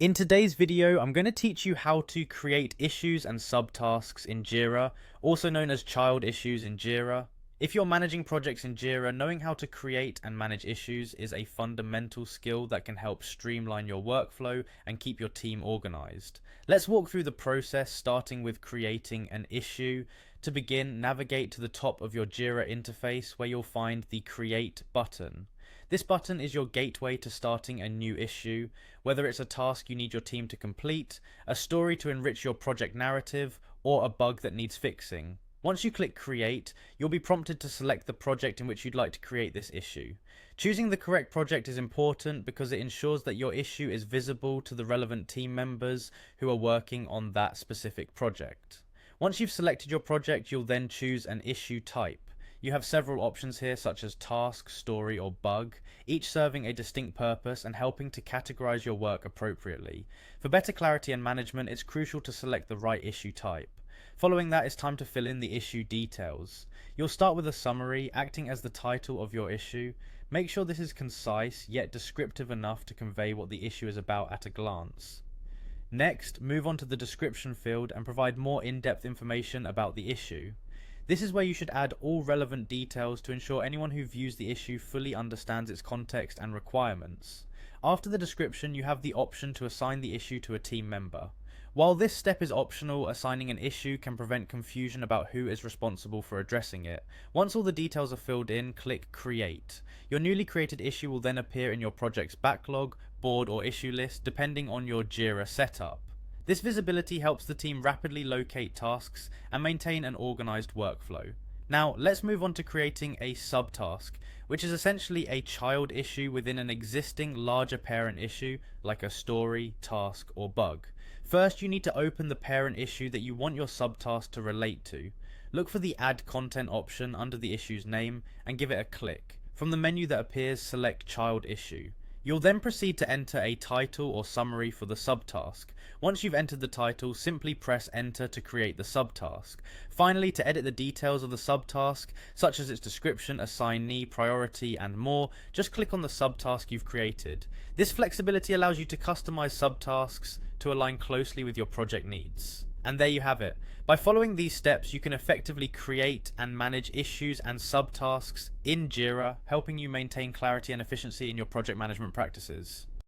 In today's video, I'm going to teach you how to create issues and subtasks in Jira, also known as child issues in Jira. If you're managing projects in Jira, knowing how to create and manage issues is a fundamental skill that can help streamline your workflow and keep your team organized. Let's walk through the process, starting with creating an issue. To begin, navigate to the top of your Jira interface where you'll find the Create button. This button is your gateway to starting a new issue, whether it's a task you need your team to complete, a story to enrich your project narrative, or a bug that needs fixing. Once you click Create, you'll be prompted to select the project in which you'd like to create this issue. Choosing the correct project is important because it ensures that your issue is visible to the relevant team members who are working on that specific project. Once you've selected your project, you'll then choose an issue type. You have several options here such as task, story, or bug, each serving a distinct purpose and helping to categorize your work appropriately. For better clarity and management, it's crucial to select the right issue type. Following that, it's time to fill in the issue details. You'll start with a summary, acting as the title of your issue. Make sure this is concise, yet descriptive enough to convey what the issue is about at a glance. Next, move on to the description field and provide more in-depth information about the issue. This is where you should add all relevant details to ensure anyone who views the issue fully understands its context and requirements. After the description, you have the option to assign the issue to a team member. While this step is optional, assigning an issue can prevent confusion about who is responsible for addressing it. Once all the details are filled in, click Create. Your newly created issue will then appear in your project's backlog, board, or issue list, depending on your Jira setup. This visibility helps the team rapidly locate tasks and maintain an organized workflow. Now, let's move on to creating a subtask, which is essentially a child issue within an existing larger parent issue, like a story, task, or bug. First, you need to open the parent issue that you want your subtask to relate to. Look for the Add Content option under the issue's name and give it a click. From the menu that appears, select Child Issue. You'll then proceed to enter a title or summary for the subtask. Once you've entered the title, simply press enter to create the subtask. Finally, to edit the details of the subtask, such as its description, assignee, priority, and more, just click on the subtask you've created. This flexibility allows you to customize subtasks to align closely with your project needs. And there you have it. By following these steps, you can effectively create and manage issues and subtasks in Jira, helping you maintain clarity and efficiency in your project management practices.